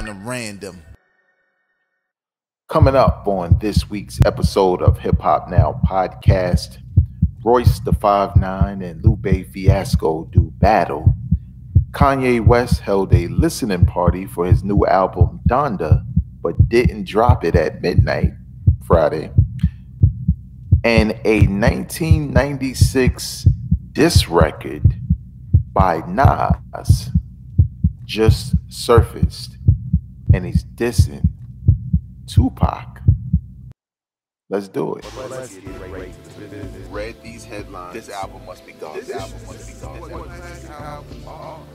on a random. Coming up on this week's episode of Hip Hop Now podcast, Royce the 5'9" and Lupe Fiasco do battle. Kanye West held a listening party for his new album Donda, but didn't drop it at midnight Friday. And a 1996 diss record by Nas just surfaced, and he's dissing Tupac. Let's do it. Let's get right to the business. Read these headlines. This album must be gone. This album must be gone.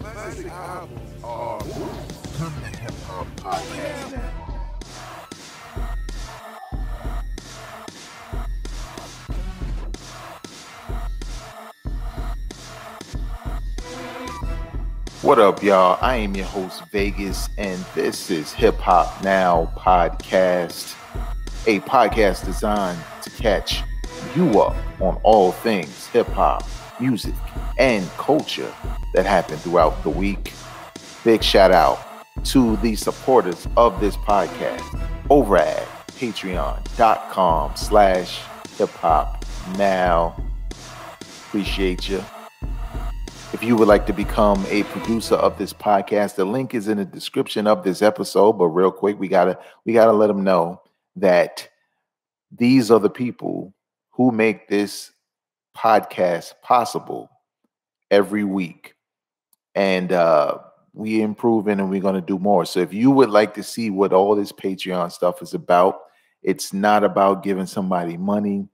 Classic album. Come to Hip Hop Podcast. What up, y'all? I am your host, Vegas, and this is Hip Hop Now Podcast, a podcast designed to catch you up on all things hip hop, music, and culture that happen throughout the week. Big shout out to the supporters of this podcast over at patreon.com/hiphopnow. Appreciate you. If you would like to become a producer of this podcast, the link is in the description of this episode. But real quick, we gotta let them know that these are the people who make this podcast possible every week, and we improving and we're gonna do more. So if you would like to see what all this Patreon stuff is about, it's not about giving somebody money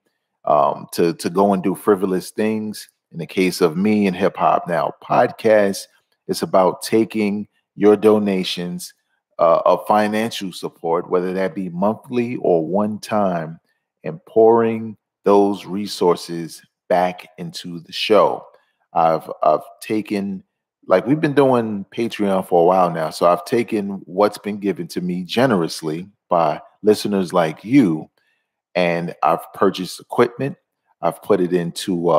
to go and do frivolous things. In the case of me and Hip Hop Now podcast, it's about taking your donations of financial support, whether that be monthly or one time, and pouring those resources back into the show. I've taken, like, we've been doing Patreon for a while now, so I've taken what's been given to me generously by listeners like you, and I've purchased equipment. I've put it into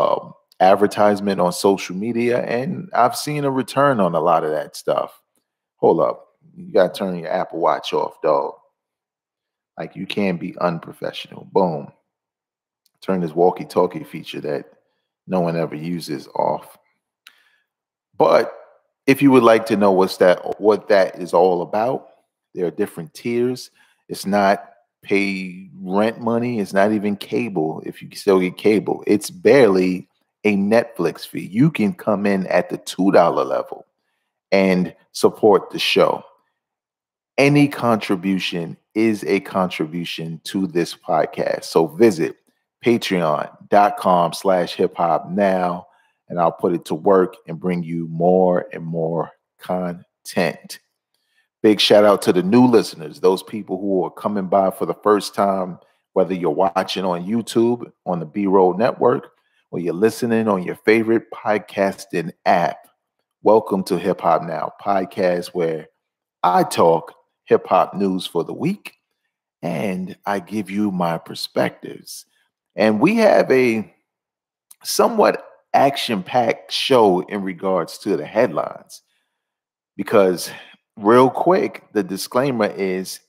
advertisement on social media, and I've seen a return on a lot of that stuff. Hold up. You got to turn your Apple Watch off, dog. Like, you can't be unprofessional. Boom. Turn this walkie-talkie feature that no one ever uses off. But if you would like to know what that is all about, there are different tiers. It's not pay rent money. It's not even cable. If you still get cable, it's barely a Netflix fee. You can come in at the $2 level and support the show. Any contribution is a contribution to this podcast. So visit patreon.com/hiphopnow, and I'll put it to work and bring you more and more content. Big shout out to the new listeners, those people who are coming by for the first time, whether you're watching on YouTube, on the B-Roll Network, or you're listening on your favorite podcasting app. Welcome to Hip Hop Now podcast, where I talk hip hop news for the week and I give you my perspectives. And we have a somewhat action-packed show in regards to the headlines, because real quick, the disclaimer is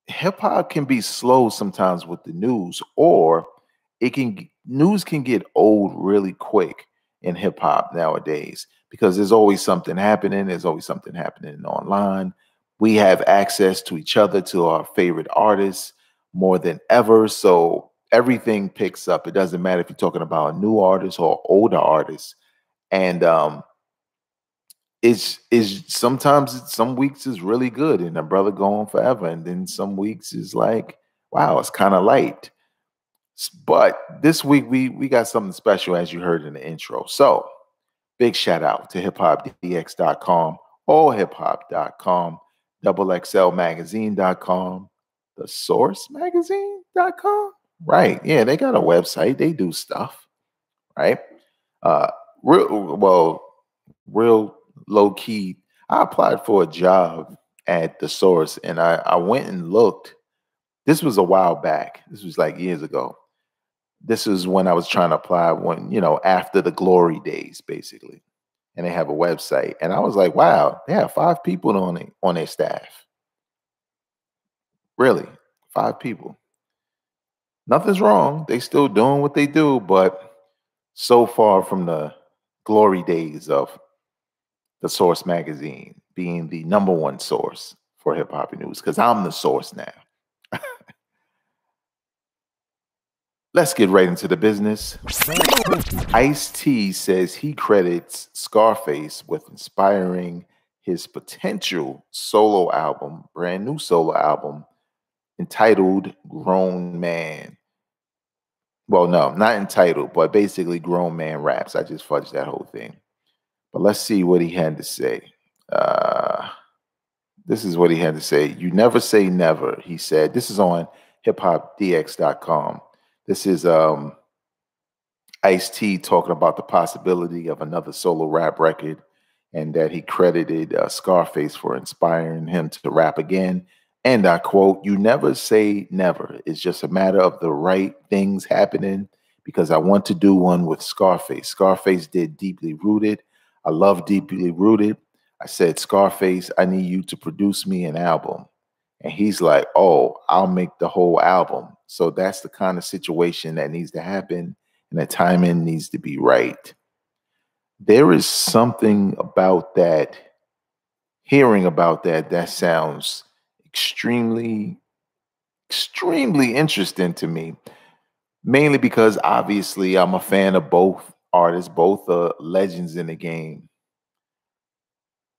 hip hop can be slow sometimes with the news, or news can get old really quick in hip hop nowadays, because there's always something happening. There's always something happening online. We have access to each other, to our favorite artists more than ever. So everything picks up. It doesn't matter if you're talking about a new artist or older artists. And it's sometimes some weeks is really good and a brother going forever. And then some weeks is like, wow, it's kind of light. But this week we got something special, as you heard in the intro. So big shout out to hiphopdx.com, allhiphop.com, XXLmagazine.com, the source magazine.com. Right. Yeah, they got a website. They do stuff. Right. Real low key. I applied for a job at the source, and I went and looked. This was a while back. This was like years ago. This is when I was trying to apply, after the glory days, basically. And they have a website. And I was like, wow, they have 5 people on their staff. Really, 5 people. Nothing's wrong. They still doing what they do, but so far from the glory days of the Source magazine being the number one source for hip hop news, because I'm the source now. Let's get right into the business. Ice-T says he credits Scarface with inspiring his potential solo album, brand new solo album, entitled Grown Man. Well, no, not entitled, but basically Grown Man Raps. I just fudged that whole thing. But let's see what he had to say. This is what he had to say. You never say never, he said. This is on hiphopdx.com. This is Ice-T talking about the possibility of another solo rap record, and that he credited Scarface for inspiring him to rap again. And I quote, "You never say never. It's just a matter of the right things happening, because I want to do one with Scarface. Scarface did Deeply Rooted. I love Deeply Rooted. I said, Scarface, I need you to produce me an album." And he's like, "Oh, I'll make the whole album." So that's the kind of situation that needs to happen, and the timing needs to be right. There is something about that, hearing about that, that sounds extremely, extremely interesting to me. Mainly because obviously I'm a fan of both artists, both legends in the game.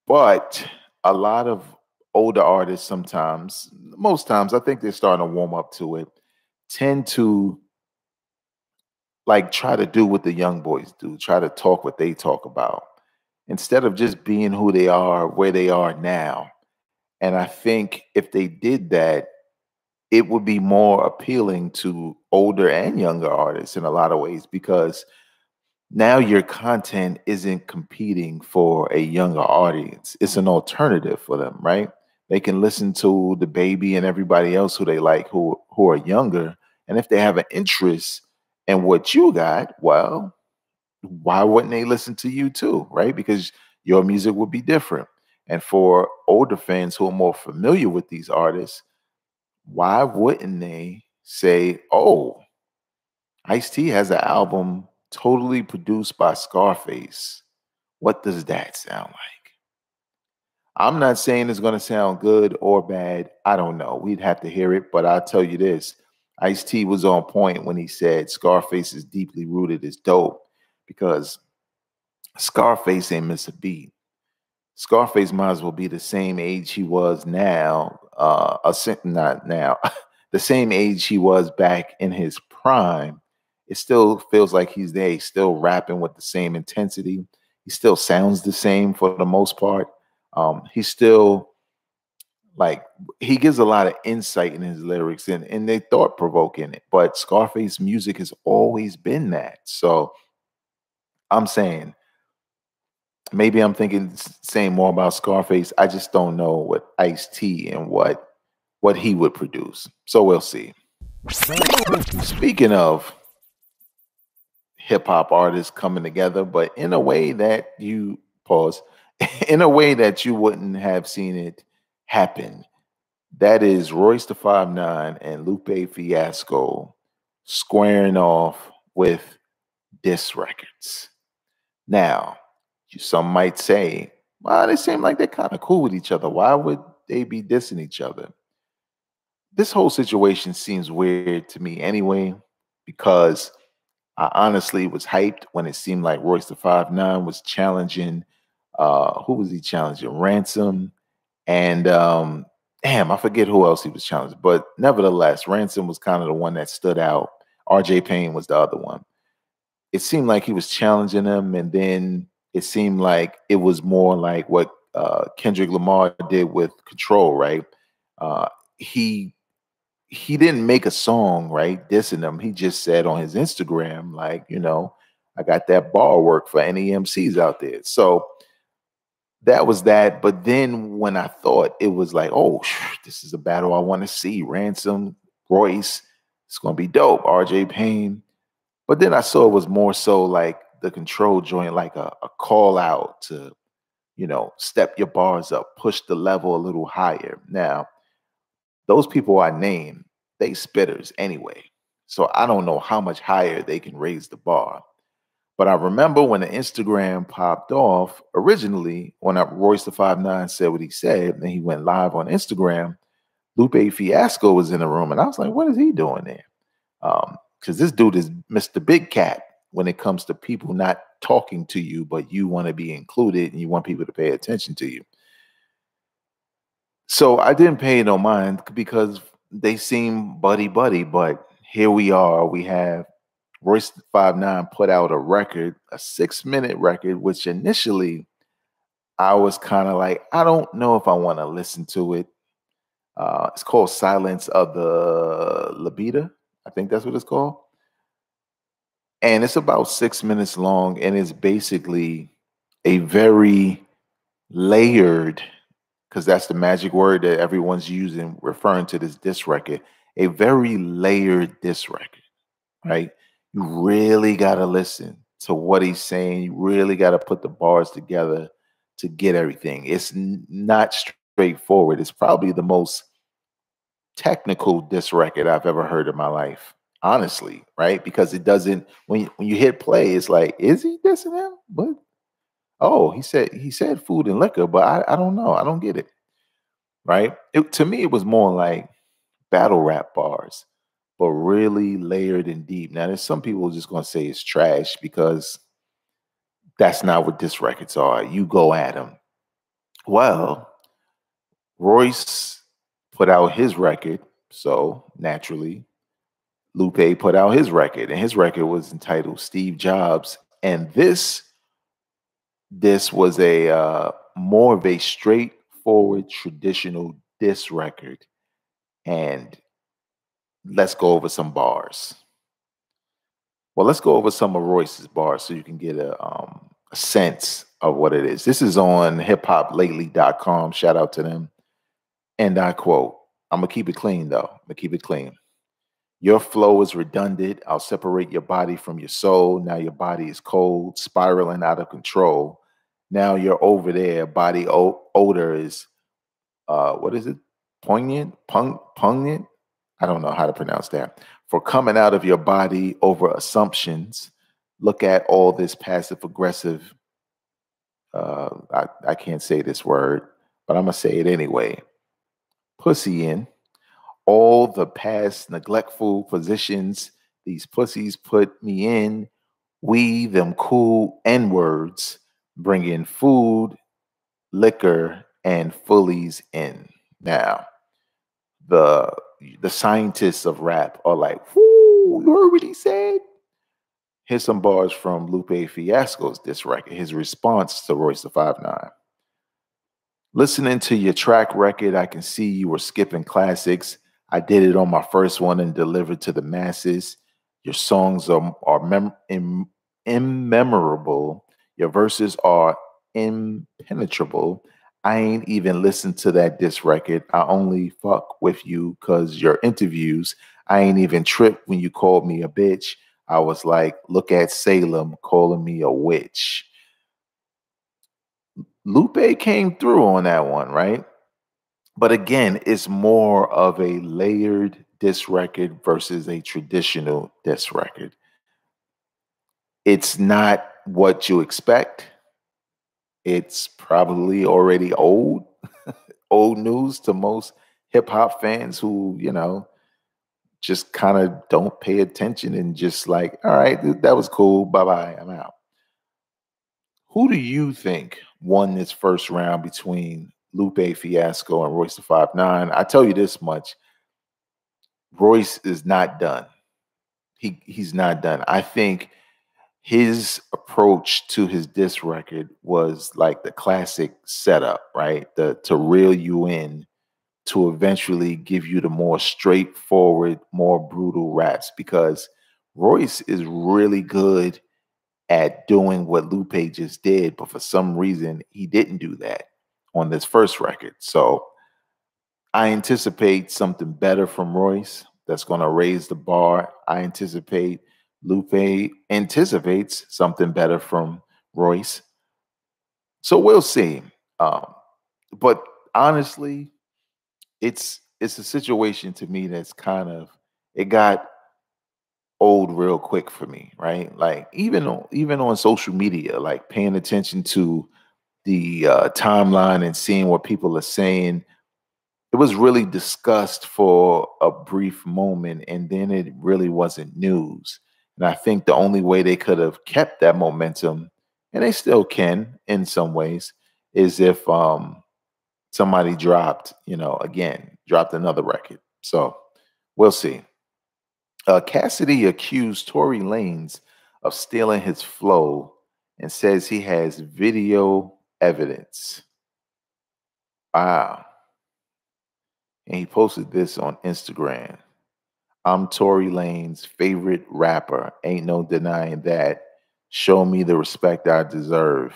But a lot of older artists sometimes, most times, I think they're starting to warm up to it, tend to like try to do what the young boys do, try to talk what they talk about, instead of just being who they are, where they are now. And I think if they did that, it would be more appealing to older and younger artists in a lot of ways, because now your content isn't competing for a younger audience. It's an alternative for them, right? They can listen to the Baby and everybody else who they like, who are younger. And if they have an interest in what you got, well, why wouldn't they listen to you too, right? Because your music would be different. And for older fans who are more familiar with these artists, why wouldn't they say, "Oh, Ice-T has an album totally produced by Scarface. What does that sound like?" I'm not saying it's going to sound good or bad. I don't know. We'd have to hear it. But I'll tell you this, Ice-T was on point when he said Scarface is Deeply Rooted is dope, because Scarface ain't miss a beat. Scarface might as well be the same age he was now, not now, the same age he was back in his prime. It still feels like he's there. He's still rapping with the same intensity. He still sounds the same for the most part. He's still like, he gives a lot of insight in his lyrics, and they thought provoking it. But Scarface music has always been that. So I'm saying, maybe I'm thinking saying more about Scarface. I just don't know what Ice-T and what he would produce. So we'll see. Speaking of hip hop artists coming together, but in a way that you pause, in a way that you wouldn't have seen it happen. That is Royce the 5'9" and Lupe Fiasco squaring off with diss records. Now, some might say, well, they seem like they're kind of cool with each other. Why would they be dissing each other? This whole situation seems weird to me anyway, because I honestly was hyped when it seemed like Royce the 5'9" was challenging. Who was he challenging? Ransom. And damn, I forget who else he was challenging. But nevertheless, Ransom was kind of the one that stood out. RJ Payne was the other one. It seemed like he was challenging him, and then it seemed like it was more like what Kendrick Lamar did with Control, right? He didn't make a song, right, dissing him. He just said on his Instagram, like, I got that bar work for any MCs out there. So that was that. But then when I thought, it was like, oh, this is a battle I want to see. Ransom, Royce, it's going to be dope. RJ Payne. But then I saw it was more so like the Control joint, like a call out to, step your bars up, push the level a little higher. Now, those people I name, they spitters anyway. So I don't know how much higher they can raise the bar. But I remember when the Instagram popped off originally, when Royce the 5'9" said what he said, and he went live on Instagram, Lupe Fiasco was in the room, and I was like, what is he doing there? Because this dude is Mr. Big Cat when it comes to people not talking to you, but you want to be included and you want people to pay attention to you. So I didn't pay no mind because they seem buddy, but here we are. We have Royce 5'9" put out a record, a 6-minute record, which initially I was kind of like, I don't know if I want to listen to it. It's called Silence of the Libido. I think that's what it's called. And it's about 6 minutes long, and it's basically a very layered, because that's the magic word that everyone's using, referring to this diss record, a very layered diss record, right? You really got to listen to what he's saying. You really got to put the bars together to get everything. It's not straightforward. It's probably the most technical diss record I've ever heard in my life, honestly, right? Because it doesn't, when you hit play, it's like, is he dissing him? But oh, he said food and liquor, but I don't know. I don't get it. Right? To me, it was more like battle rap bars, but really layered and deep. Now, there's some people just gonna say it's trash because that's not what diss records are. You go at them. Well, Royce put out his record, so naturally, Lupe put out his record, and his record was entitled Steve Jobs. And this was a more of a straightforward traditional diss record. And let's go over some bars. Well, let's go over some of Royce's bars so you can get a sense of what it is. This is on hiphoplately.com. Shout out to them. And I quote, I'm going to keep it clean, though. I'm going to keep it clean. Your flow is redundant. I'll separate your body from your soul. Now your body is cold, spiraling out of control. Now you're over there. Body odor is, what is it? Poignant? Pungent? I don't know how to pronounce that. For coming out of your body over assumptions. Look at all this passive aggressive. I can't say this word, but I'm going to say it anyway. Pussy in. All the past neglectful positions these pussies put me in, we, them cool N-words, bring in food, liquor, and fullies in. Now, the scientists of rap are like, whoo, you heard what he said? Here's some bars from Lupe Fiasco's diss record, his response to Royce the 5'9". Listening to your track record, I can see you were skipping classics. I did it on my first one and delivered to the masses. Your songs are immemorable. Your verses are impenetrable. I ain't even listened to that diss record. I only fuck with you because your interviews. I ain't even tripped when you called me a bitch. I was like, look at Salem calling me a witch. Lupe came through on that one, right? But again, it's more of a layered diss record versus a traditional diss record. It's not what you expect. It's probably already old news to most hip hop fans who, just kind of don't pay attention and just like, all right, that was cool. Bye-bye. I'm out. Who do you think won this first round between Lupe Fiasco and Royce the 5'9"? I tell you this much. Royce is not done. He's not done. I think his approach to his diss record was like the classic setup, right? To reel you in, to eventually give you the more straightforward, more brutal raps, because Royce is really good at doing what Lupe just did, but for some reason he didn't do that on this first record. So I anticipate something better from Royce that's going to raise the bar. I anticipate Lupe anticipates something better from Royce. So we'll see. But honestly, it's it's a situation to me that's kind of it got old real quick for me, right? Like even on social media, like paying attention to the timeline and seeing what people are saying. It was really discussed for a brief moment, and then it really wasn't news. And I think the only way they could have kept that momentum, and they still can in some ways, is if somebody dropped, again, dropped another record. So we'll see. Cassidy accused Tory Lanez of stealing his flow and says he has video evidence. Wow. And he posted this on Instagram. I'm Tory Lanez' favorite rapper. Ain't no denying that. Show me the respect I deserve.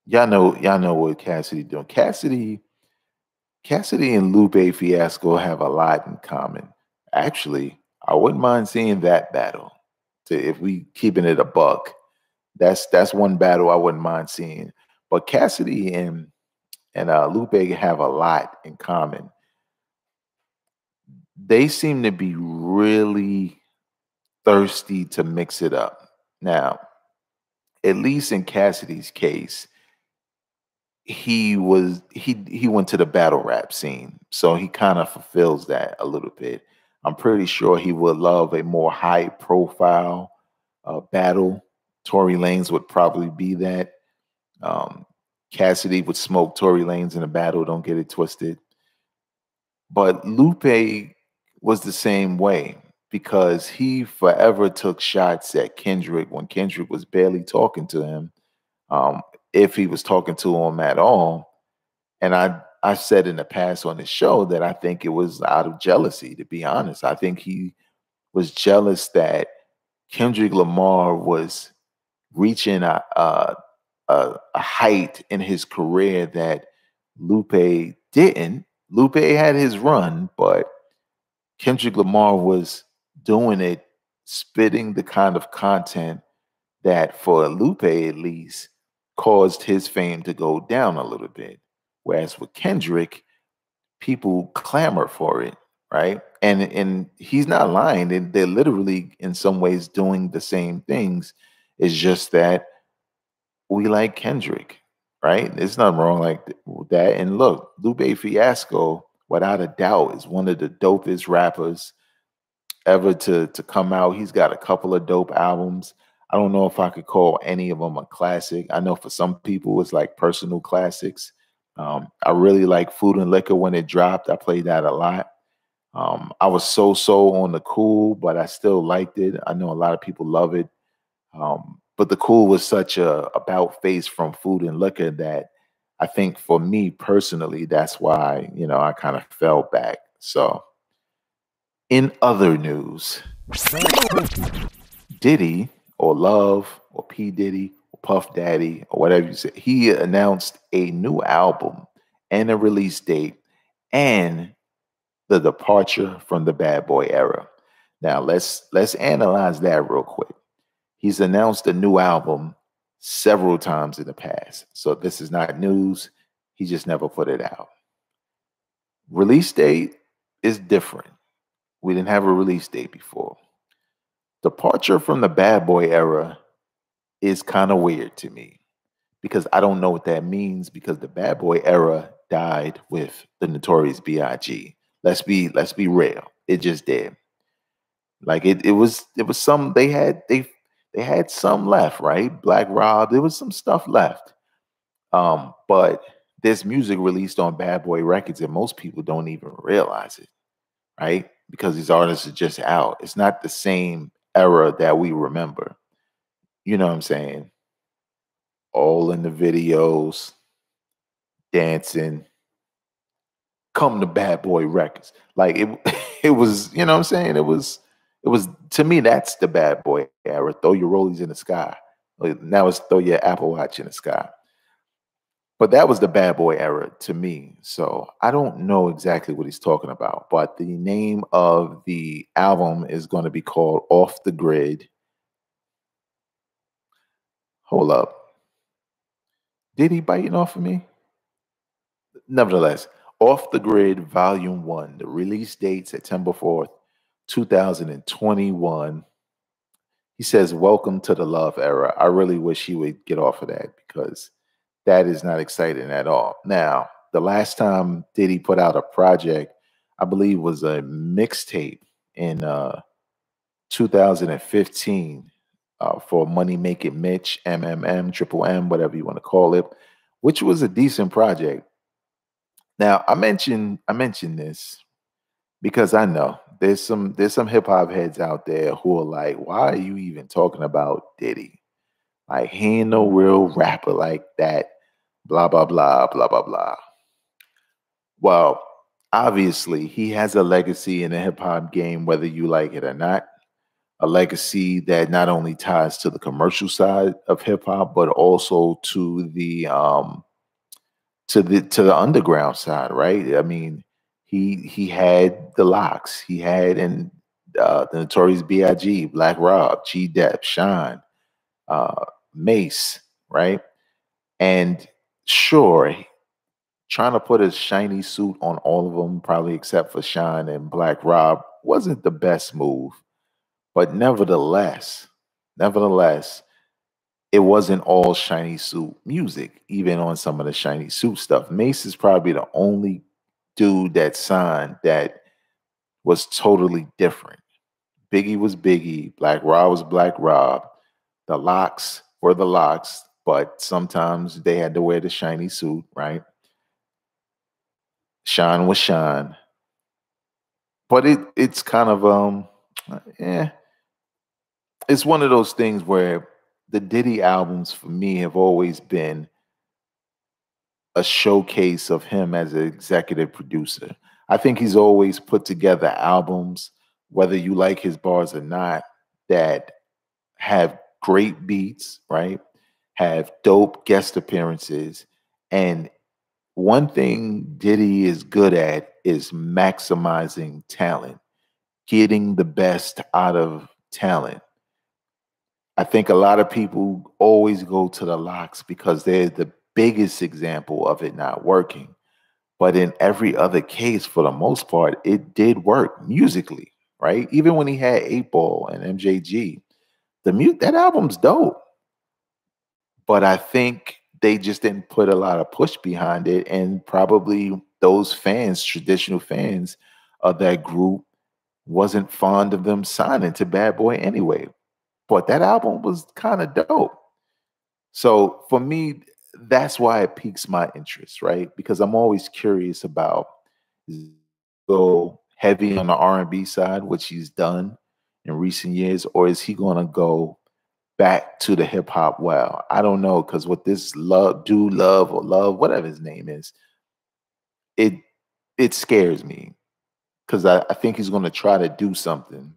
Y'all know what Cassidy doing. Cassidy and Lupe Fiasco have a lot in common. Actually, I wouldn't mind seeing that battle. If we keeping it a buck, that's one battle I wouldn't mind seeing. But Cassidy and Lupe have a lot in common. They seem to be really thirsty to mix it up. Now, at least in Cassidy's case, he went to the battle rap scene, so he kind of fulfills that a little bit. I'm pretty sure he would love a more high profile battle. Tory Lanez would probably be that. Um, Cassidy would smoke Tory Lanez in a battle. Don't get it twisted. But Lupe was the same way because he forever took shots at Kendrick when Kendrick was barely talking to him, if he was talking to him at all. And I've said in the past on the show that I think it was out of jealousy, to be honest. I think he was jealous that Kendrick Lamar was reaching a height in his career that Lupe didn't. Lupe had his run, but Kendrick Lamar was doing it, spitting the kind of content that, for Lupe at least, caused his fame to go down a little bit. Whereas with Kendrick, people clamor for it, right? And he's not lying. They're literally, in some ways, doing the same things. It's just that we like Kendrick, right? There's nothing wrong with that. And look, Lupe Fiasco, without a doubt, is one of the dopest rappers ever to come out. He's got a couple of dope albums. I don't know if I could call any of them a classic. I know for some people it's like personal classics. I really like Food and Liquor when it dropped. I played that a lot. I was so on the Cool, but I still liked it. I know a lot of people love it. But the Cool was such a about face from Food and Liquor that I think for me personally, that's why, I kind of fell back. So in other news, Diddy or Love or P. Diddy or Puff Daddy or whatever you say, he announced a new album and a release date and the departure from the bad boy era. Now let's analyze that real quick. He's announced a new album several times in the past. So this is not news. He just never put it out. Release date is different. We didn't have a release date before. Departure from the bad boy era is kind of weird to me because I don't know what that means because the bad boy era died with the Notorious B.I.G. Let's be real. It just did. Like it was some they had some left, right? Black Rob, there was some stuff left. But there's music released on Bad Boy Records and most people don't even realize it, right? Because these artists are just out. It's not the same era that we remember. You know what I'm saying? All in the videos, dancing, come to Bad Boy Records. Like it it was, you know what I'm saying? It was to me, that's the bad boy era. Throw your rollies in the sky. Like, now it's throw your Apple Watch in the sky. But that was the bad boy era to me. So I don't know exactly what he's talking about. But the name of the album is going to be called Off the Grid. Hold up. Did he biting off of me? Nevertheless, Off the Grid Volume 1, the release date September 4th, 2021. He says, "Welcome to the love era." I really wish he would get off of that because that is not exciting at all. Now, the last time Diddy put out a project, I believe was a mixtape in 2015 for Money Make It Mitch, MMM, Triple M, whatever you want to call it, which was a decent project. Now, I mentioned this because I know there's some hip hop heads out there who are like, why are you even talking about Diddy? Like, he ain't no real rapper like that. Blah blah blah blah blah blah. Well, obviously, he has a legacy in the hip hop game, whether you like it or not. A legacy that not only ties to the commercial side of hip hop, but also to the underground side, right? I mean, he had the locks, he had and the Notorious B.I.G., Black Rob, G Dep, Sean, uh, Mace, right? And sure, trying to put a shiny suit on all of them, probably except for Sean and Black Rob, wasn't the best move. But nevertheless, it wasn't all shiny suit music, even on some of the shiny suit stuff. Mace is probably the only dude that signed that was totally different. Biggie was Biggie, Black Rob was Black Rob. The locks were the locks, but sometimes they had to wear the shiny suit, right? Sean was Sean. But it's kind of yeah, it's one of those things where the Diddy albums for me have always been a showcase of him as an executive producer. I think he's always put together albums, whether you like his bars or not, that have great beats, right? Have dope guest appearances. And one thing Diddy is good at is maximizing talent, getting the best out of talent. I think a lot of people always go to the locks because they're the biggest example of it not working. But in every other case, for the most part, it did work musically, right? Even when he had 8 Ball and MJG, that album's dope. But I think they just didn't put a lot of push behind it. And probably those fans, traditional fans of that group, wasn't fond of them signing to Bad Boy anyway. But that album was kind of dope. So for me, that's why it piques my interest, right? Because I'm always curious about, go heavy on the R&B side, which he's done in recent years, or is he going to go back to the hip hop well? I don't know, because with this love, whatever his name is, it it scares me because I think he's going to try to do something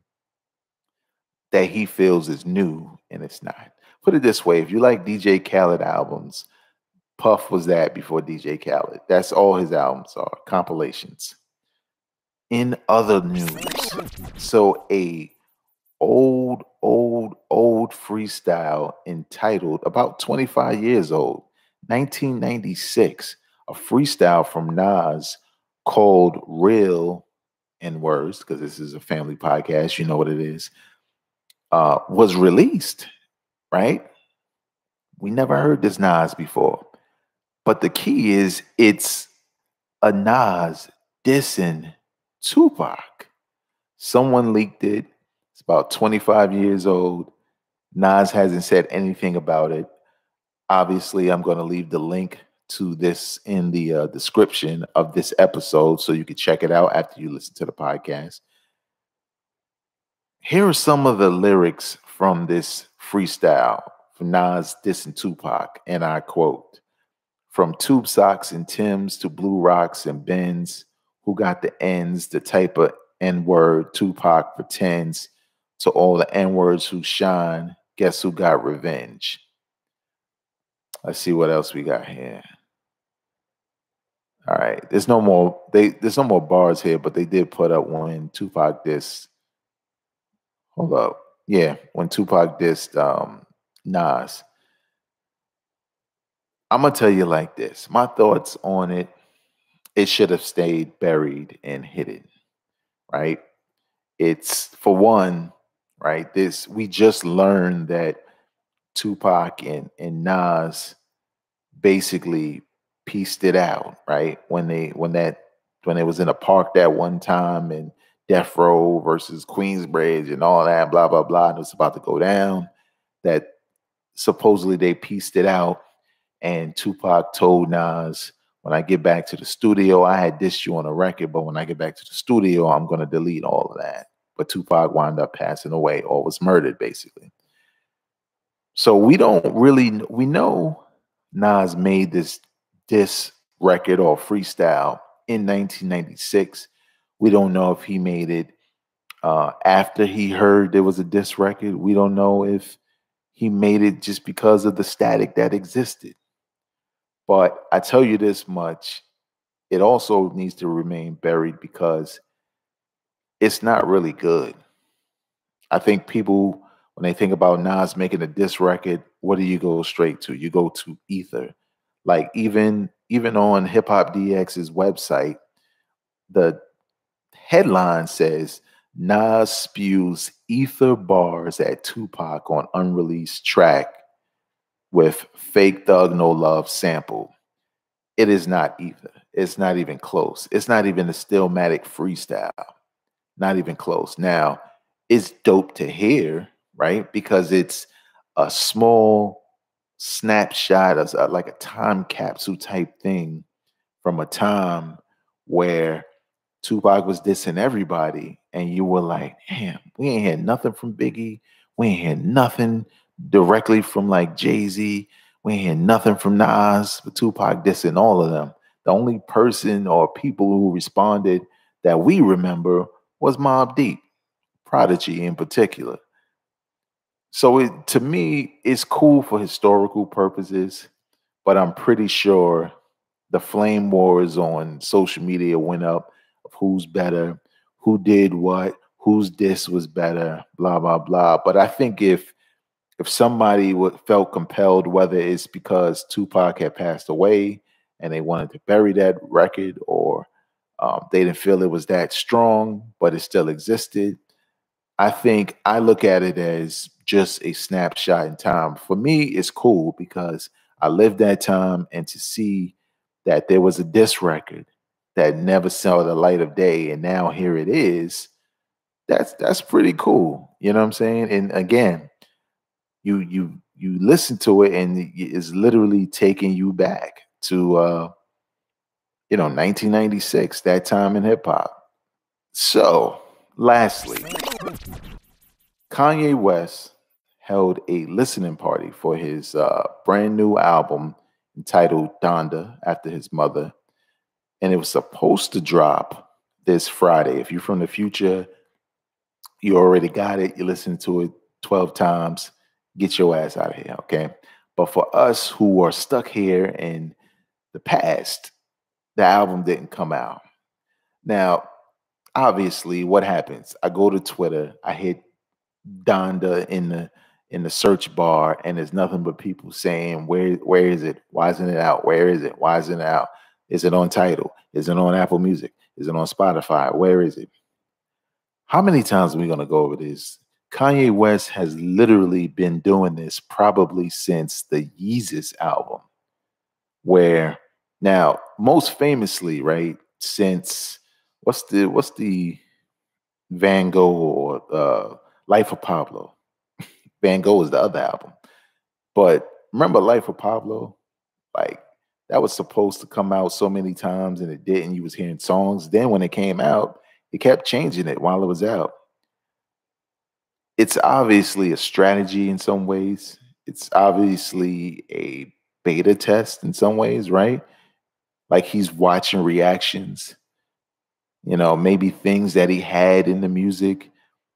that he feels is new and it's not. Put it this way: if you like DJ Khaled albums, Puff was that before DJ Khaled. That's all his albums are, compilations. In other news, so a old freestyle entitled, about 25 years old, 1996, a freestyle from Nas called Real in Words, because this is a family podcast, you know what it is, was released, right? We never heard this Nas before. But the key is it's a Nas dissing Tupac. Someone leaked it. It's about 25 years old. Nas hasn't said anything about it. Obviously, I'm going to leave the link to this in the description of this episode so you can check it out after you listen to the podcast. Here are some of the lyrics from this freestyle for Nas dissing Tupac, and I quote: "From tube socks and Tims to blue rocks and Benz, who got the ends, the type of N-word Tupac pretends, to all the N-words who shine, guess who got revenge?" Let's see what else we got here. All right, there's no more bars here, but they did put up one Tupac dissed. Hold up. Yeah, when Tupac dissed Nas. I'm gonna tell you like this. My thoughts on it it should have stayed buried and hidden, right? It's for one, right? We just learned that Tupac and Nas basically pieced it out, right? When they was in a park that one time and Death Row versus Queensbridge and all that, blah, blah, blah, and it was about to go down, that supposedly they pieced it out. And Tupac told Nas, when I get back to the studio, I had dissed you on a record, but when I get back to the studio, I'm going to delete all of that. But Tupac wound up passing away or was murdered, basically. So we know Nas made this diss record or freestyle in 1996. We don't know if he made it after he heard there was a diss record. We don't know if he made it just because of the static that existed. But I tell you this much, it also needs to remain buried because it's not really good. I think people, when they think about Nas making a diss record, what do you go straight to? You go to Ether. Like even on Hip Hop DX's website, the headline says Nas spews ether bars at Tupac on unreleased track with fake Thug No Love sample. It is not ether. It's not even close. It's not even a Stillmatic freestyle. Not even close. Now, it's dope to hear, right? Because it's a small snapshot, like a time capsule type thing from a time where Tupac was dissing everybody, and you were like, damn, we ain't had nothing from Biggie. We ain't had nothing directly from like Jay-Z. We ain't had nothing from Nas, but Tupac dissing all of them. The only person or people who responded that we remember was Mobb Deep, Prodigy in particular. So to me, it's cool for historical purposes, but I'm pretty sure the flame wars on social media went up of who's better, who did what, whose diss was better, blah, blah, blah. But I think if somebody felt compelled, whether it's because Tupac had passed away and they wanted to bury that record, or they didn't feel it was that strong, but it still existed, I think I look at it as just a snapshot in time. For me, it's cool because I lived that time, and to see that there was a diss record that never saw the light of day, and now here it is, that's pretty cool. You know what I'm saying? And again, you listen to it, and it's literally taking you back to 1996, that time in hip hop. So, lastly, Kanye West held a listening party for his brand new album entitled Donda, after his mother, and it was supposed to drop this Friday. If you're from the future, you already got it. You listened to it 12 times. Get your ass out of here, okay? But for us who are stuck here in the past, the album didn't come out. Now, obviously, what happens? I go to Twitter, I hit Donda in the search bar, and there's nothing but people saying, where is it? Why isn't it out? Where is it? Why isn't it out? Is it on Tidal? Is it on Apple Music? Is it on Spotify? Where is it? How many times are we going to go over this? Kanye West has literally been doing this probably since the Yeezus album, where now, most famously, right, since what's the Van Gogh or Life of Pablo? Van Gogh is the other album. But remember Life of Pablo? Like, that was supposed to come out so many times and it didn't. You was hearing songs. Then when it came out, it kept changing it while it was out. It's obviously a strategy in some ways. It's obviously a beta test in some ways, right? Like, he's watching reactions, maybe things that he had in the music.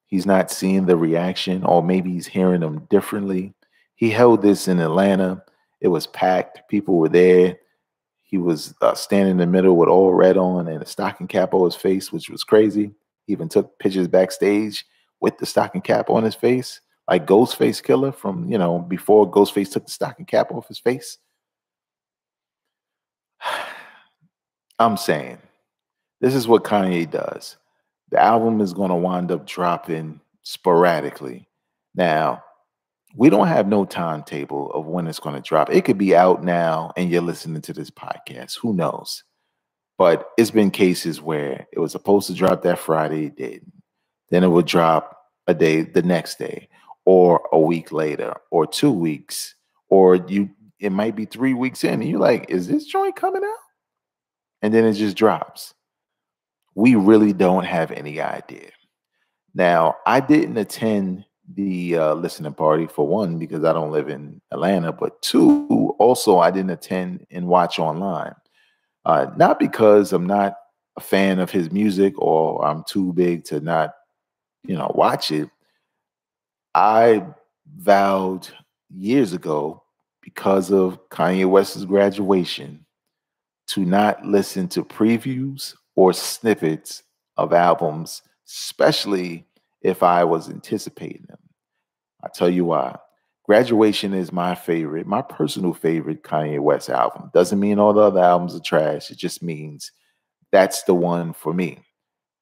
He's not seeing the reaction, or maybe he's hearing them differently. He held this in Atlanta. It was packed. People were there. He was standing in the middle with all red on and a stocking cap on his face, which was crazy. He even took pictures backstage with the stocking cap on his face, like Ghostface Killer from, before Ghostface took the stocking cap off his face. I'm saying this is what Kanye does. The album is going to wind up dropping sporadically. Now, we don't have no timetable of when it's going to drop. It could be out now and you're listening to this podcast. Who knows? But it's been cases where it was supposed to drop that Friday, it didn't. Then it would drop a day the next day, or a week later, or 2 weeks, or it might be 3 weeks in, and you're like, is this joint coming out? And then it just drops. We really don't have any idea. Now, I didn't attend the listening party, for one, because I don't live in Atlanta, but two, also, I didn't attend and watch online. Not because I'm not a fan of his music or I'm too big to not, watch it. I vowed years ago, because of Kanye West's graduation, to not listen to previews or snippets of albums, especially if I was anticipating them. I'll tell you why. Graduation is my personal favorite Kanye West album. Doesn't mean all the other albums are trash. It just means that's the one for me.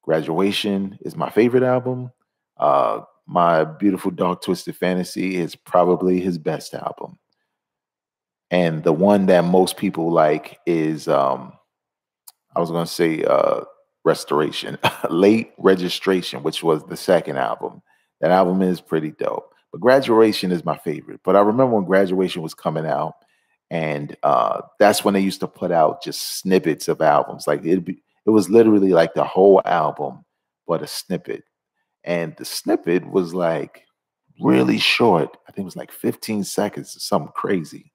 Graduation is my favorite album. My Beautiful Dark Twisted Fantasy is probably his best album. And the one that most people like is, I was going to say Restoration, Late Registration, which was the second album. That album is pretty dope. But Graduation is my favorite. But I remember when Graduation was coming out, and that's when they used to put out just snippets of albums. Like it was literally like the whole album, but a snippet. And the snippet was like really short. I think it was like 15 seconds or something crazy.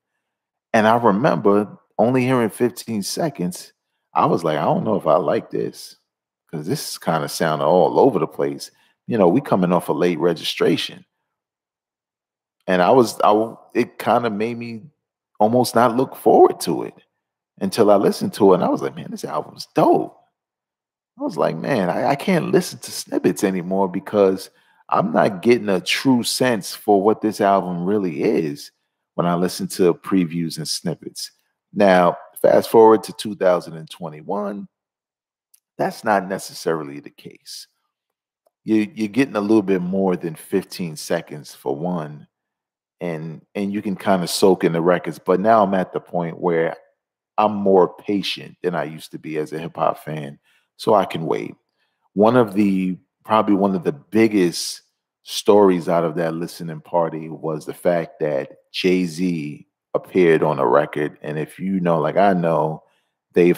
And I remember only hearing 15 seconds. I was like, I don't know if I like this, because this kind of sounded all over the place. We coming off a Late Registration. And it kind of made me almost not look forward to it until I listened to it. And I was like, man, this album's dope. I was like, man, I can't listen to snippets anymore because I'm not getting a true sense for what this album really is when I listen to previews and snippets. Now, fast forward to 2021, that's not necessarily the case. You're getting a little bit more than 15 seconds for one, and you can kind of soak in the records. But now I'm at the point where I'm more patient than I used to be as a hip hop fan, so I can wait. Probably one of the biggest stories out of that listening party was the fact that Jay-Z appeared on a record. And if you know, like I know, they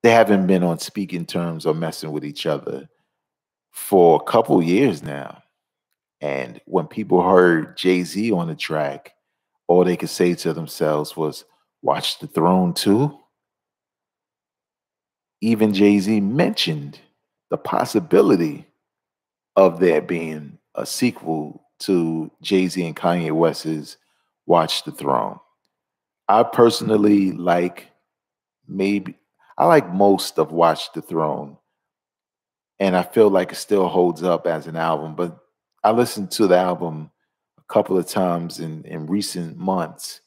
haven't been on speaking terms or messing with each other for a couple years now. And when people heard Jay-Z on the track, all they could say to themselves was, "Watch the Throne 2." Even Jay-Z mentioned the possibility of there being a sequel to Jay-Z and Kanye West's Watch the Throne. I personally like most of Watch the Throne, and I feel like it still holds up as an album, but I listened to the album a couple of times in recent months,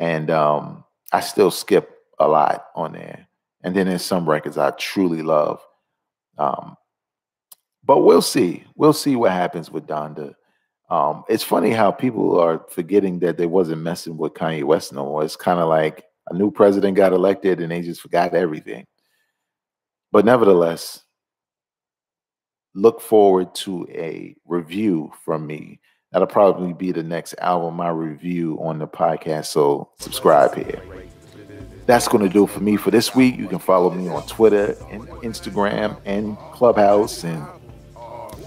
and I still skip a lot on there. And then there's some records I truly love. But we'll see. We'll see what happens with Donda. It's funny how people are forgetting that they wasn't messing with Kanye West no more. It's kind of like a new president got elected and they just forgot everything. But nevertheless, look forward to a review from me. That'll probably be the next album I review on the podcast. So subscribe here. That's going to do it for me for this week. You can follow me on Twitter and Instagram and Clubhouse and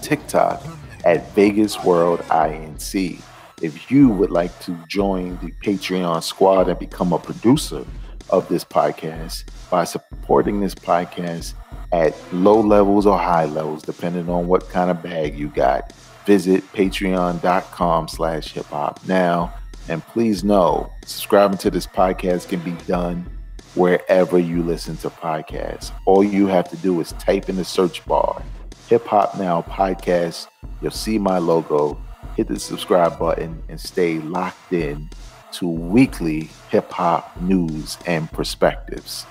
TikTok at Vegas World INC. If you would like to join the Patreon squad and become a producer of this podcast by supporting this podcast at low levels or high levels, depending on what kind of bag you got, visit patreon.com/hiphop now. And please know, subscribing to this podcast can be done wherever you listen to podcasts. All you have to do is type in the search bar, Hip Hop Now Podcast. You'll see my logo. Hit the subscribe button and stay locked in to weekly hip hop news and perspectives.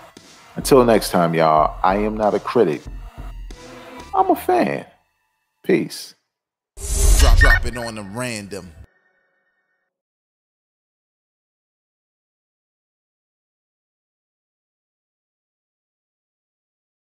Until next time, y'all, I am not a critic. I'm a fan. Peace. Drop it on the random.